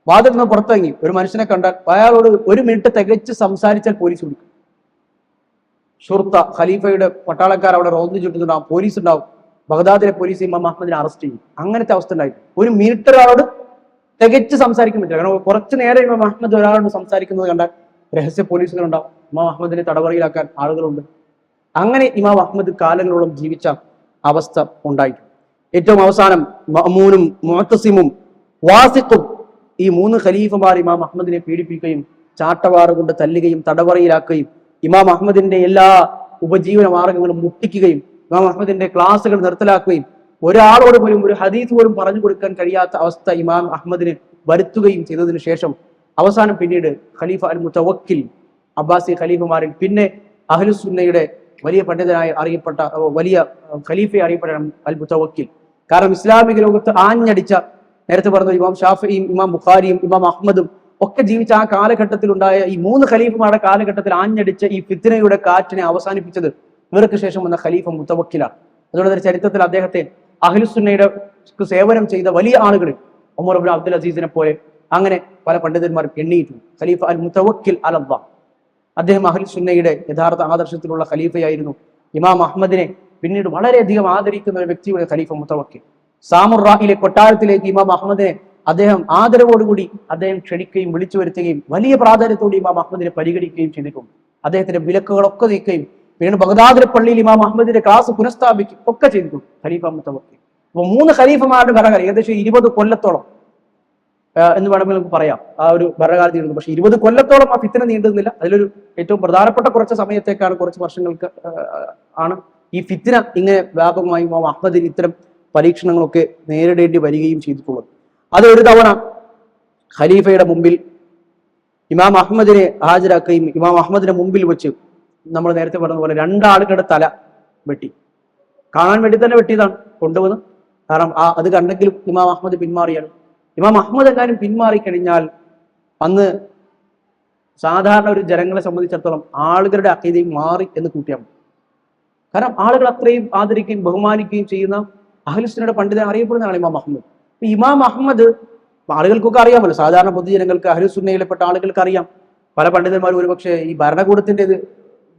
A: വാതിൽ നിന്ന് പുറത്തിറങ്ങി ഒരു മനുഷ്യനെ കണ്ടാൽ അയാളോട് 1 മിനിറ്റ് തികച്ച് സംസാരിച്ചാൽ പോലീസ് വിളിക്കും. ഷുർത്ത ഖലീഫയുടെ പട്ടാളക്കാർ അവിടെ റോന്ത് ചുറ്റുന്നുണ്ടാവും, പോലീസ് ഉണ്ടാവും. ബഗ്ദാദിലെ പോലീസ് ഇമാം അഹമ്മദിനെ അറസ്റ്റ് ചെയ്യും. അങ്ങനത്തെ അവസ്ഥ ഉണ്ടായിരുന്നു. ഒരു മിനിറ്റ് ഒരാളോട് തികച്ച് സംസാരിക്കാൻ പറ്റില്ല. കാരണം കുറച്ചു നേരം ഇമാം അഹമ്മദ് ഒരാളോട് സംസാരിക്കുന്നത് കണ്ടാൽ രഹസ്യ പോലീസുകളുണ്ടാവും, ഇമാം അഹമ്മദിനെ തടവറയിലാക്കാൻ ആളുകളുണ്ട്. അങ്ങനെ ഇമാം അഹമ്മദ് കാലങ്ങളോളം ജീവിച്ച അവസ്ഥ ഉണ്ടായിട്ടുണ്ട്. ഏറ്റവും അവസാനം മഅ്മൂനും മുഅ്തസിമും വാസിഖും ഈ 3 ഖലീഫമാർ ഇമാം അഹമ്മദിനെ പീഡിപ്പിക്കുകയും ചാട്ടവാറ് കൊണ്ട് തല്ലുകയും തടവറയിലാക്കുകയും ഇമാം അഹമ്മദിന്റെ എല്ലാ ഉപജീവന മാർഗങ്ങളും മുട്ടിക്കുകയും ഇമാം അഹമ്മദിന്റെ ക്ലാസുകൾ നിർത്തലാക്കുകയും ഒരാളോട് പോലും ഒരു ഹദീസ് പോലും പറഞ്ഞു കൊടുക്കാൻ കഴിയാത്ത അവസ്ഥ ഇമാം അഹമ്മദിന് വരുത്തുകയും ചെയ്തതിനു ശേഷം അവസാനം പിന്നീട് ഖലീഫ അൽ മുതവക്കിൽ അബ്ബാസി ഖലീഫമാരിൽ പിന്നെ അഹ്ലുസുന്നയുടെ വലിയ പണ്ഡിതനായി അറിയപ്പെട്ട വലിയ ഖലീഫയെ അറിയപ്പെട്ട അൽ മുതവക്കിൽ. കാരണം ഇസ്ലാമിക ലോകത്ത് ആഞ്ഞടിച്ച, നേരത്തെ പറഞ്ഞ ഇമാം ഷാഫിയും ഇമാം ബുഖാരിയും ഇമാം അഹമ്മദും ഒക്കെ ജീവിച്ച ആ കാലഘട്ടത്തിൽ ഉണ്ടായ ഈ 3 ഖലീഫമാരുടെ കാലഘട്ടത്തിൽ ആഞ്ഞടിച്ച ഈ ഫിത്നയുടെ കാറ്റിനെ അവസാനിപ്പിച്ചത് ഇവർക്ക് ശേഷം വന്ന ഖലീഫ മുതവക്കിലാണ്. അതുകൊണ്ട് തന്നെ ചരിത്രത്തിൽ അദ്ദേഹത്തെ അഹ്ലുസുന്നയുടെ സേവനം ചെയ്ത വലിയ ആളുകളിൽ ഉമർ ഇബ്നു അബ്ദുൽ അസീസിനെ പോലെ അങ്ങനെ പല പണ്ഡിതന്മാരും എണ്ണിയിട്ടുണ്ട്. ഖലീഫ അൽ മുതവക്കിൽ അലല്ലാഹ്, അദ്ദേഹം അഹ്ലുസുന്നയുടെ യഥാർത്ഥ ആദർശത്തിലുള്ള ഖലീഫയായിരുന്നു. ഇമാം അഹമ്മദിനെ പിന്നീട് വളരെയധികം ആദരിക്കുന്ന ഒരു വ്യക്തിയുടെ ഖലീഫ മുതവക്കിൽ. സാമുറായിലെ കൊട്ടാരത്തിലേക്ക് ഇമാം അഹമ്മദിനെ അദ്ദേഹം ആദരവോടുകൂടി അദ്ദേഹം ക്ഷണിക്കുകയും വിളിച്ചു വരുത്തുകയും വലിയ പ്രാധാന്യത്തോടെ ഇമാം അഹമ്മദിനെ പരിഗണിക്കുകയും ചെയ്തിട്ടുണ്ട്. അദ്ദേഹത്തിന്റെ വിലക്കുകളൊക്കെ നീക്കുകയും പിന്നീട് ബഗ്ദാദിലെ പള്ളിയിൽ ഇമാം അഹമ്മദിന്റെ ക്ലാസ് പുനഃസ്ഥാപിക്കും ഒക്കെ ചെയ്തിട്ടുണ്ട് ഖലീഫ മുതവക്കിൽ. അപ്പൊ 3 ഖലീഫമാരുടെ ഭരണകാലം ഏകദേശം 20 കൊല്ലത്തോളം എന്ന് വേണമെങ്കിൽ നമുക്ക് പറയാം ആ ഒരു ഭരണകാലം നീണ്ടുന്നു. പക്ഷെ 20 കൊല്ലത്തോളം ആ ഫിത്ന നീണ്ടുന്നില്ല. അതിലൊരു ഏറ്റവും പ്രധാനപ്പെട്ട കുറച്ച് സമയത്തേക്കാണ്, കുറച്ച് വർഷങ്ങൾക്ക് ആണ് ഈ ഫിത്ന ഇങ്ങനെ വ്യാപകമായി ഇമാം അഹമ്മദിന് ഇത്തരം പരീക്ഷണങ്ങളൊക്കെ നേരിടേണ്ടി വരികയും ചെയ്തിട്ടുള്ളത്. അത് ഒരു തവണ ഖലീഫയുടെ മുമ്പിൽ ഇമാം അഹമ്മദിനെ ഹാജരാക്കുകയും ഇമാം അഹമ്മദിന്റെ മുമ്പിൽ വെച്ച് നമ്മൾ നേരത്തെ പറഞ്ഞ പോലെ 2 ആളുകളുടെ തല വെട്ടി. കാണാൻ വേണ്ടി തന്നെ വെട്ടിയതാണ് കൊണ്ടുവന്ന്. കാരണം അത് കണ്ടെങ്കിലും ഇമാം അഹമ്മദ് പിന്മാറിയാണ്. ഇമാം അഹമ്മദ് എങ്ങാനും പിന്മാറിക്കഴിഞ്ഞാൽ അന്ന് സാധാരണ ഒരു ജനങ്ങളെ സംബന്ധിച്ചിടത്തോളം ആളുകളുടെ അഖീദയും മാറി എന്ന് കൂട്ടിയാൽ മതി. കാരണം ആളുകൾ അത്രയും ആദരിക്കുകയും ബഹുമാനിക്കുകയും ചെയ്യുന്ന അഹ്ലുസുന്നയുടെ പണ്ഡിതൻ അറിയപ്പെടുന്നതാണ് ഇമാം അഹമ്മദ്. ഇമാം അഹമ്മദ് ആളുകൾക്കൊക്കെ അറിയാമല്ലോ, സാധാരണ പൊതുജനങ്ങൾക്ക് അഹ്ലുസുന്നയിൽപ്പെട്ട ആളുകൾക്ക് അറിയാം. പല പണ്ഡിതന്മാരും ഒരുപക്ഷെ ഈ ഭരണകൂടത്തിന്റെ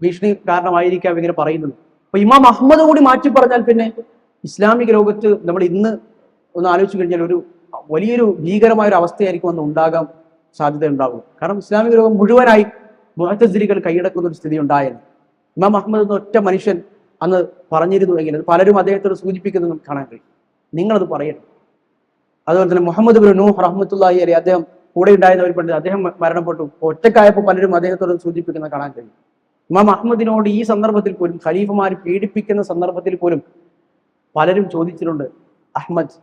A: ഭീഷണി കാരണമായിരിക്കാം ഇങ്ങനെ പറയുന്നത്. അപ്പൊ ഇമാം അഹമ്മദ് കൂടി മാറ്റി പറഞ്ഞാൽ പിന്നെ ഇസ്ലാമിക ലോകത്ത് നമ്മൾ ഇന്ന് ഒന്ന് ആലോചിച്ചു കഴിഞ്ഞാൽ ഒരു വലിയൊരു ഭീകരമായ ഒരു അവസ്ഥയായിരിക്കും അന്ന് ഉണ്ടാകാൻ സാധ്യത ഉണ്ടാകും. കാരണം ഇസ്ലാമിക ലോകം മുഴുവനായി മുഅ്തസിലികൾ കൈയടക്കുന്ന ഒരു സ്ഥിതി ഉണ്ടായിരുന്നു. ഇമാം അഹമ്മദ് എന്ന ഒറ്റ മനുഷ്യൻ അന്ന് പറഞ്ഞിരുന്നു എങ്കിൽ പലരും അദ്ദേഹത്തോട് സൂചിപ്പിക്കുന്നത് നമുക്ക് കാണാൻ കഴിയും. നിങ്ങളത് പറയണം. അതുപോലെ തന്നെ മുഹമ്മദ് ബിൻ നൂഹ് റഹ്മത്തുള്ളാഹി അലൈഹി അദ്ദേഹം കൂടെ ഉണ്ടായിരുന്ന ഒരു പണ്ഡിതൻ, അദ്ദേഹം മരണപ്പെട്ടു. ഒറ്റക്കായപ്പോൾ പലരും അദ്ദേഹത്തോട് സൂചിപ്പിക്കുന്നത് കാണാൻ കഴിയും. ഇമാം അഹമ്മദിനോട് ഈ സന്ദർഭത്തിൽ പോലും, ഖലീഫമാർ പീഡിപ്പിക്കുന്ന സന്ദർഭത്തിൽ പോലും പലരും ചോദിച്ചിട്ടുണ്ട്, അഹ്മദ്,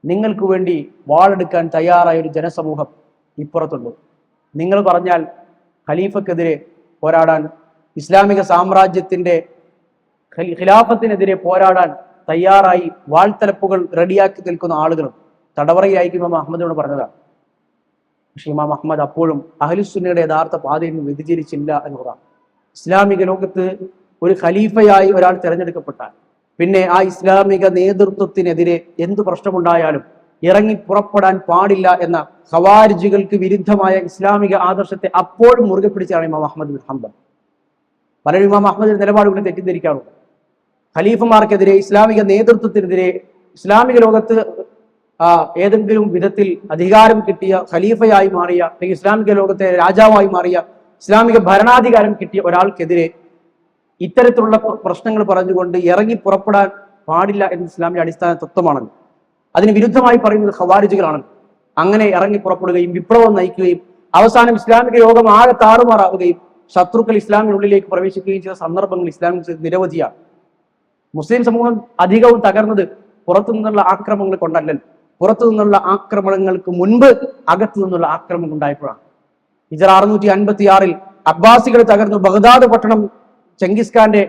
A: നിങ്ങൾക്ക് വേണ്ടി വാളെടുക്കാൻ തയ്യാറായ ഒരു ജനസമൂഹം ഇപ്പുറത്തുണ്ട്. നിങ്ങൾ പറഞ്ഞാൽ ഖലീഫക്കെതിരെ പോരാടാൻ, ഇസ്ലാമിക സാമ്രാജ്യത്തിന്റെ ഖിലാഫത്തിനെതിരെ പോരാടാൻ തയ്യാറായി വാൾത്തലപ്പുകൾ റെഡിയാക്കി നിൽക്കുന്ന ആളുകളും തടവറയായിരിക്കും ഇമാം അഹമ്മദിനോട് പറഞ്ഞതാണ്. പക്ഷെ ഇമാം അഹമ്മദ് അപ്പോഴും അഹ്ലുസുന്നയുടെ യഥാർത്ഥ പാതയിൽ നിന്ന് വ്യതിചരിച്ചില്ല എന്നുള്ളതാണ്. ഇസ്ലാമിക ലോകത്ത് ഒരു ഖലീഫയായി ഒരാൾ തിരഞ്ഞെടുക്കപ്പെട്ടാൽ പിന്നെ ആ ഇസ്ലാമിക നേതൃത്വത്തിനെതിരെ എന്ത് പ്രശ്നമുണ്ടായാലും ഇറങ്ങി പുറപ്പെടാൻ പാടില്ല എന്ന ഖവാരിജികൾക്ക് വിരുദ്ധമായ ഇസ്ലാമിക ആദർശത്തെ അപ്പോഴും മുറുകെ പിടിച്ചാണ് ഇമാം അഹ്മദ് ബിൻ ഹംബൽ. പലരും ഇമാം അഹ്മദിന്റെ നിലപാടുകളെ തെറ്റിദ്ധരിക്കാറുണ്ട്. ഖലീഫമാർക്കെതിരെ, ഇസ്ലാമിക നേതൃത്വത്തിനെതിരെ, ഇസ്ലാമിക ലോകത്ത് ഏതെങ്കിലും വിധത്തിൽ അധികാരം കിട്ടിയ, ഖലീഫയായി മാറിയ, അല്ലെങ്കിൽ ഇസ്ലാമിക ലോകത്തെ രാജാവായി മാറിയ, ഇസ്ലാമിക ഭരണാധികാരം കിട്ടിയ ഒരാൾക്കെതിരെ ഇത്തരത്തിലുള്ള പ്രശ്നങ്ങൾ പറഞ്ഞുകൊണ്ട് ഇറങ്ങി പുറപ്പെടാൻ പാടില്ല എന്ന ഇസ്ലാമിക അടിസ്ഥാന തത്വമാണല്ലോ. അതിന് വിരുദ്ധമായി പറയുന്നത് ഖവാരിജികളാണ്. അങ്ങനെ ഇറങ്ങി പുറപ്പെടുകയും വിപ്ലവം നയിക്കുകയും അവസാനം ഇസ്ലാമിക ലോകം ആകെ താറുമാറാവുകയും ശത്രുക്കൾ ഇസ്ലാമിനുള്ളിലേക്ക് പ്രവേശിക്കുകയും ചെയ്ത സന്ദർഭങ്ങൾ ഇസ്ലാമിൽ നിരവധിയാണ്. മുസ്ലിം സമൂഹം അധികവും തകർന്നത് പുറത്തു നിന്നുള്ള ആക്രമണങ്ങൾ കൊണ്ടല്ലല്ലോ. പുറത്തു നിന്നുള്ള ആക്രമണങ്ങൾക്ക് മുൻപ് അകത്തു നിന്നുള്ള ആക്രമണം ഉണ്ടായപ്പോഴാണ്. ഹിജറ 656 അബ്ബാസികൾ തകർന്നു. ബഗ്ദാദ് പട്ടണം ചെങ്കിസ് ഖാന്റെ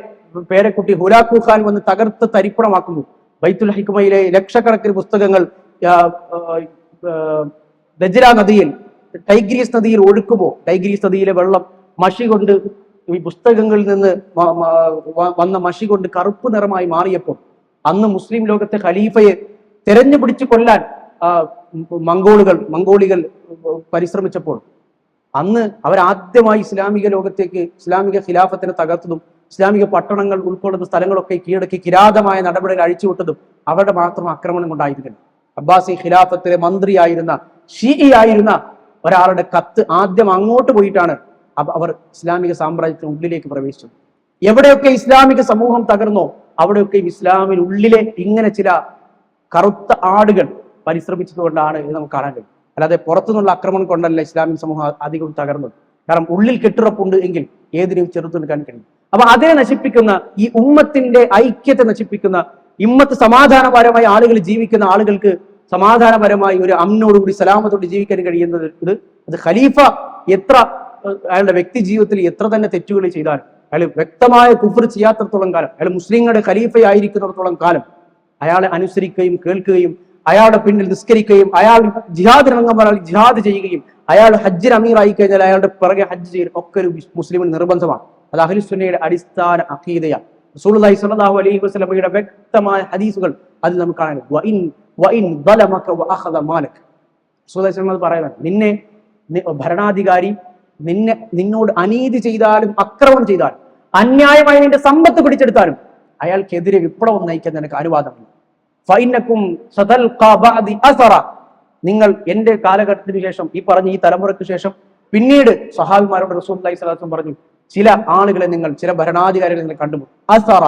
A: പേരക്കുട്ടി ഹുലാക്കു ഖാൻ വന്ന് തകർത്ത് തരിപ്പണമാക്കുന്നു. ബൈത്തുൽ ഹിക്മയിലെ ലക്ഷക്കണക്കിന് പുസ്തകങ്ങൾ ദജ്ല നദിയിൽ, ടൈഗ്രീസ് നദിയിൽ ഒഴുക്കുമ്പോൾ ടൈഗ്രീസ് നദിയിലെ വെള്ളം മഷി കൊണ്ട്, ഈ പുസ്തകങ്ങളിൽ നിന്ന് വന്ന മഷി കൊണ്ട് കറുപ്പ് നിറമായി മാറിയപ്പോൾ അന്ന് മുസ്ലിം ലോകത്തെ ഖലീഫയെ തെരഞ്ഞു പിടിച്ചു കൊല്ലാൻ മംഗോളികൾ പരിശ്രമിച്ചപ്പോൾ അന്ന് അവരാദ്യമായി ഇസ്ലാമിക ലോകത്തേക്ക്, ഇസ്ലാമിക ഖിലാഫത്തിനെ തകർത്തതും ഇസ്ലാമിക പട്ടണങ്ങൾ ഉൾക്കൊള്ളുന്ന സ്ഥലങ്ങളൊക്കെ കീഴടക്കി കിരാതമായ നടപടികൾ അഴിച്ചുവിട്ടതും അവരുടെ മാത്രം ആക്രമണം കൊണ്ടായിരുന്നില്ല. അബ്ബാസി ഖിലാഫത്തിലെ മന്ത്രിയായിരുന്ന ഷീഇയായിരുന്ന ഒരാളുടെ കത്ത് ആദ്യം അങ്ങോട്ട് പോയിട്ടാണ് അവർ ഇസ്ലാമിക സാമ്രാജ്യത്തിന് ഉള്ളിലേക്ക് പ്രവേശിച്ചത്. എവിടെയൊക്കെ ഇസ്ലാമിക സമൂഹം തകർന്നോ അവിടെയൊക്കെ ഇസ്ലാമിനുള്ളിലെ ഇങ്ങനെ ചില കറുത്ത ആടുകൾ പരിശ്രമിച്ചതുകൊണ്ടാണ് ഇത് നമുക്ക് കാണാൻ കഴിയും. അല്ലാതെ പുറത്തുനിന്നുള്ള ആക്രമണം കൊണ്ടല്ല ഇസ്ലാമിക സമൂഹം അധികം തകർന്നത്. കാരണം ഉള്ളിൽ കെട്ടുറപ്പുണ്ട് എങ്കിൽ ഏതിനും ചെറുത്തു നിൽക്കാൻ കഴിയും. അപ്പൊ അതിനെ നശിപ്പിക്കുന്ന, ഈ ഉമ്മത്തിന്റെ ഐക്യത്തെ നശിപ്പിക്കുന്ന, ഇമ്മത്ത് സമാധാനപരമായി ആളുകൾ ജീവിക്കുന്ന ആളുകൾക്ക് സമാധാനപരമായി ഒരു അമ്നോടുകൂടി സലാമത്തോട് ജീവിക്കാൻ കഴിയുന്നത് അത് ഖലീഫ എത്ര അയാളുടെ വ്യക്തി ജീവിതത്തിൽ എത്ര തന്നെ തെറ്റുകൾ ചെയ്താലും അയാൾ വ്യക്തമായ കുഫർ ചെയ്യാത്തടത്തോളം കാലം, അയാൾ മുസ്ലിങ്ങളുടെ ഖലീഫയായിരിക്കുന്നിടത്തോളം കാലം അയാളെ അനുസരിക്കുകയും കേൾക്കുകയും അയാളുടെ പിന്നിൽ നിസ്കരിക്കുകയും അയാൾ ജിഹാദിനംഗം പറഞ്ഞാൽ ജിഹാദ് ചെയ്യുകയും അയാൾ ഹജ്ജിന് അമീറായി കഴിഞ്ഞാൽ അയാളുടെ പിറകെ ഹജ്ജ് ചെയ്യൽ ഒക്കെ ഒരു മുസ്ലിമിന് നിർബന്ധമാണ്. അത് അഹ്ലുസുന്നയുടെ അടിസ്ഥാന അഖീദയാണ്. റസൂലുള്ളാഹി സ്വല്ലല്ലാഹു അലൈഹി വസല്ലമയുടെ വ്യക്തമായ ഹദീസുകൾ അതിൽ നമുക്ക് കാണാൻ പറയുന്നത്, നിന്നെ ഭരണാധികാരി നിന്നോട് അനീതി ചെയ്താലും അക്രമം ചെയ്താലും അന്യായമായി നിന്റെ സമ്പത്ത് പിടിച്ചെടുത്താലും അയാൾക്കെതിരെ വിപ്ലവം നയിക്കാൻ നിനക്ക് അനുവാദമില്ല. നിങ്ങൾ എന്റെ കാലഘട്ടത്തിന് ശേഷം, ഈ തലമുറയ്ക്ക് ശേഷം പിന്നീട് സ്വഹാബിമാരോട് റസൂലുള്ളാഹി സ്വല്ലല്ലാഹു അലൈഹി വസല്ലം പറഞ്ഞു, ചില ആളുകളെ ചില ഭരണാധികാരികളെ നിങ്ങൾ കണ്ടുമുട്ടും. അസറ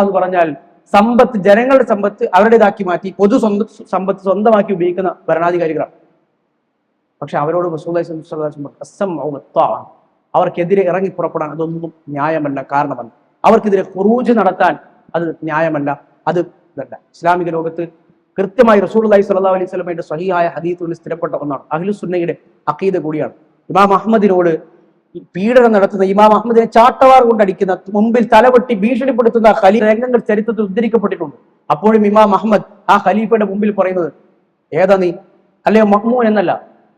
A: എന്ന് പറഞ്ഞാൽ സമ്പത്ത്, ജനങ്ങളുടെ സമ്പത്ത് അവരുടേതാക്കി മാറ്റി പൊതു സമ്പത്ത് സ്വന്തമാക്കി ഉപയോഗിക്കുന്ന ഭരണാധികാരികളാണ്. പക്ഷെ അവരോട് റസൂലുള്ളാഹി സ്വല്ലല്ലാഹു അലൈഹി വസല്ലം അവർക്കെതിരെ ഇറങ്ങി പുറപ്പെടാൻ അതൊന്നും ന്യായമല്ല, കാരണമല്ല. അവർക്കെതിരെ ഖുറൂജ് നടത്താൻ അത് ന്യായമല്ല, അത് ഇതല്ല. ഇസ്ലാമിക ലോകത്ത് കൃത്യമായി റസൂലുള്ളാഹി സ്വല്ലല്ലാഹു അലൈഹി വസല്ലമയുടെ സ്വഹീഹായ ഹദീസുകളിൽ സ്ഥിരപ്പെട്ട ഒന്നാണ്. അഹ്ലുസുന്നയുടെ അഖീദ കൂടിയാണ്. ഇമാം അഹ്മദിനോട് പീഡനം നടത്തുന്ന, ഇമാം അഹ്മദിനെ ചാട്ടവാർ കൊണ്ടടിക്കുന്ന, മുമ്പിൽ തലവെട്ടി ഭീഷണിപ്പെടുത്തുന്ന ഖലീഫ രംഗങ്ങൾ ചരിത്രത്തിൽ ഉദ്ധരിക്കപ്പെട്ടിട്ടുണ്ട്. അപ്പോഴും ഇമാം അഹ്മദ് ആ ഖലീഫയുടെ മുമ്പിൽ പറയുന്നത്, ഏതാ നീ? അല്ലയോ മഅ്മൂൻ എന്നല്ല,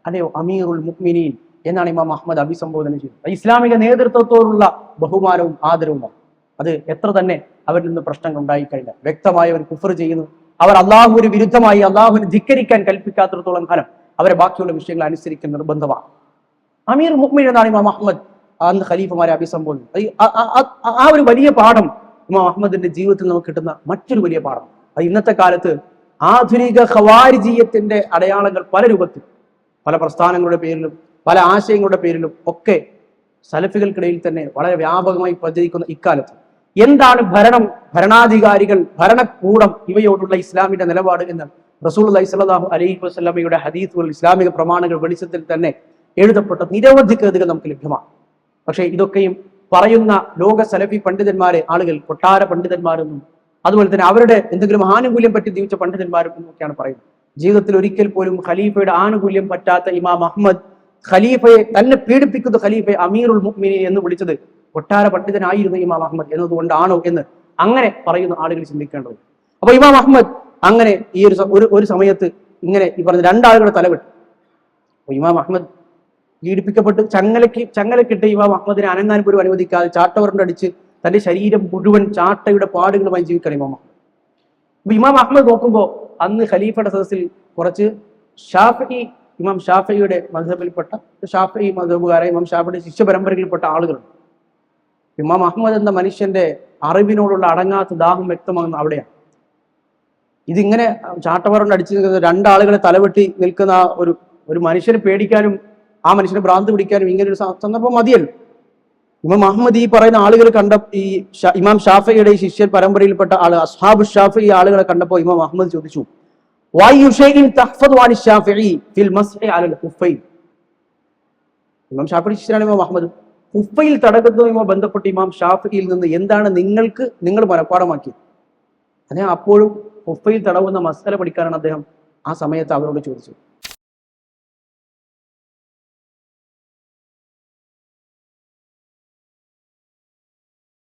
A: അല്ലയോ അമീറുൽ മുഅ്മിനീൻ എന്നാണ് ഇമാം അഹ്മദ് അഭിസംബോധന ചെയ്തത്. ഇസ്ലാമിക നേതൃത്വത്തോടുള്ള ബഹുമാനവും ആദരവുമാണ്. അത് എത്ര തന്നെ അവരിൽ നിന്ന് പ്രശ്നങ്ങൾ ഉണ്ടായിക്കഴിഞ്ഞാൽ വ്യക്തമായി അവർ കുഫർ ചെയ്യുന്നു, അവർ അള്ളാഹുവിന് വിരുദ്ധമായി അള്ളാഹുവിനെ ധിക്കരിക്കാൻ കൽപ്പിക്കാത്തിടത്തോളം കാലം അവരെ ബാക്കിയുള്ള വിഷയങ്ങൾ അനുസരിക്കാൻ നിർബന്ധമാണ്. അമീർ മുഅ്മിൻ എന്നാണ് ഇമാം അഹ്മദ് അന്ന് ഖലീഫമാരെ അഭിസംബോധന. ആ ഒരു വലിയ പാഠം ഇമാം അഹ്മദിന്റെ ജീവിതത്തിൽ നമുക്ക് കിട്ടുന്ന മറ്റൊരു വലിയ പാഠം. അത് ഇന്നത്തെ കാലത്ത് ആധുനിക ഖവാരിജിയത്തിന്റെ അടയാളങ്ങൾ പല രൂപത്തിൽ, പല പ്രസ്ഥാനങ്ങളുടെ പേരിലും പല ആശയങ്ങളുടെ പേരിലും ഒക്കെ സലഫികൾക്കിടയിൽ തന്നെ വളരെ വ്യാപകമായി പ്രചരിക്കുന്ന ഇക്കാലത്ത് എന്താണ് ഭരണാധികാരികൾ, ഭരണകൂടം ഇവയോടുള്ള ഇസ്ലാമിന്റെ നിലപാട് എന്ന് റസൂലുള്ളാഹി സ്വല്ലല്ലാഹു അലൈഹി വസല്ലമയുടെ ഹദീസുകൾ, ഇസ്ലാമിക പ്രമാണങ്ങൾ വെളിച്ചത്തിൽ തന്നെ എഴുതപ്പെട്ട നിരവധി കൃതികൾ നമുക്ക് ലഭ്യമാണ്. പക്ഷേ ഇതൊക്കെയും പറയുന്ന ലോക സലഫി പണ്ഡിതന്മാരെ ആളുകൾ കൊട്ടാര പണ്ഡിതന്മാരെന്നും അതുപോലെ തന്നെ അവരുടെ എന്തെങ്കിലും ആനുകൂല്യം പറ്റി ജീവിച്ച പണ്ഡിതന്മാരും എന്നൊക്കെയാണ് പറയുന്നത്. ജീവിതത്തിൽ ഒരിക്കൽ പോലും ഖലീഫയുടെ ആനുകൂല്യം പറ്റാത്ത ഇമാം അഹ്മദ് ഖലീഫയെ, തന്നെ പീഡിപ്പിക്കുന്ന ഖലീഫയെ അമീറുൽ മുഅ്മിനീൻ എന്ന് വിളിച്ചത് കൊട്ടാര പണ്ഡിതനായിരുന്നു ഇമാം അഹ്മദ് എന്നതുകൊണ്ടാണോ എന്ന് അങ്ങനെ പറയുന്ന ആളുകൾ ചിന്തിക്കേണ്ടത്. അപ്പൊ ഇമാം അഹ്മദ് അങ്ങനെ ഈ ഒരു സമയത്ത് ഇങ്ങനെ ഈ പറഞ്ഞ രണ്ടാളുകളുടെ തലവെട്ട്. അപ്പൊ ഇമാം അഹ്മദ് പീഡിപ്പിക്കപ്പെട്ട് ചങ്ങലക്കിട്ട് ഇമാം അഹ്മദിനെ അനങ്ങാൻ പോലും അനുവദിക്കാതെ ചാട്ടവരണ്ടടിച്ച് തന്റെ ശരീരം മുഴുവൻ ചാട്ടയുടെ പാടുകളുമായി ജീവിക്കണം ഇമാം അഹ്മദ്. അപ്പൊ ഇമാം അഹ്മദ് നോക്കുമ്പോൾ അന്ന് ഖലീഫയുടെ സദസ്സിൽ കുറച്ച് ഇമാം ഷാഫിയുടെ മദ്ഹബിൽപ്പെട്ട ഷാഫി മദ്ഹബുകാരെ, ഇമാം ഷാഫിയുടെ ശിഷ്യ പരമ്പരയിൽപ്പെട്ട ആളുകളുണ്ട്. ഇമാം അഹ്മദ് എന്ന മനുഷ്യന്റെ അറിവിനോടുള്ള അടങ്ങാത്ത ദാഹം വ്യക്തമാകുന്ന അവിടെയാണ്. ഇതിങ്ങനെ ചാട്ടവരണ്ട് അടിച്ചു നിൽക്കുന്ന രണ്ടാളുകളെ തലവെട്ടി നിൽക്കുന്ന ഒരു മനുഷ്യനെ പേടിക്കാനും ആ മനുഷ്യനെ ഭ്രാന്ത് പിടിക്കാനും ഇങ്ങനെ ഒരു സന്ദർഭം മതിയല്ലോ. ഇമാം അഹ്മദ് ഈ പറയുന്ന ആളുകൾ ഈ ഇമാം ഷാഫിയുടെ ശിഷ്യ പരമ്പരയിൽപ്പെട്ട ആള് അസ്ഹാബു ഷാഫി ഈ ആളുകളെ കണ്ടപ്പോൾ ഇമാം അഹ്മദ് ചോദിച്ചു, ഇമാം ഷാഫിയുടെ ശിഷ്യനാണ് ഇമാം അഹ്മദ്. കുഫയിൽ തടകുന്നതുമായി ബന്ധപ്പെട്ട് ഇമാം ഷാഫിയിൽ നിന്ന് എന്താണ് നിങ്ങൾ മനഃപ്പാടമാക്കിയത്? അദ്ദേഹം അപ്പോഴും കുഫയിൽ തടവുന്ന മസ്അല പഠിക്കാനാണ് അദ്ദേഹം ആ സമയത്ത് അവരോട് ചോദിച്ചത്.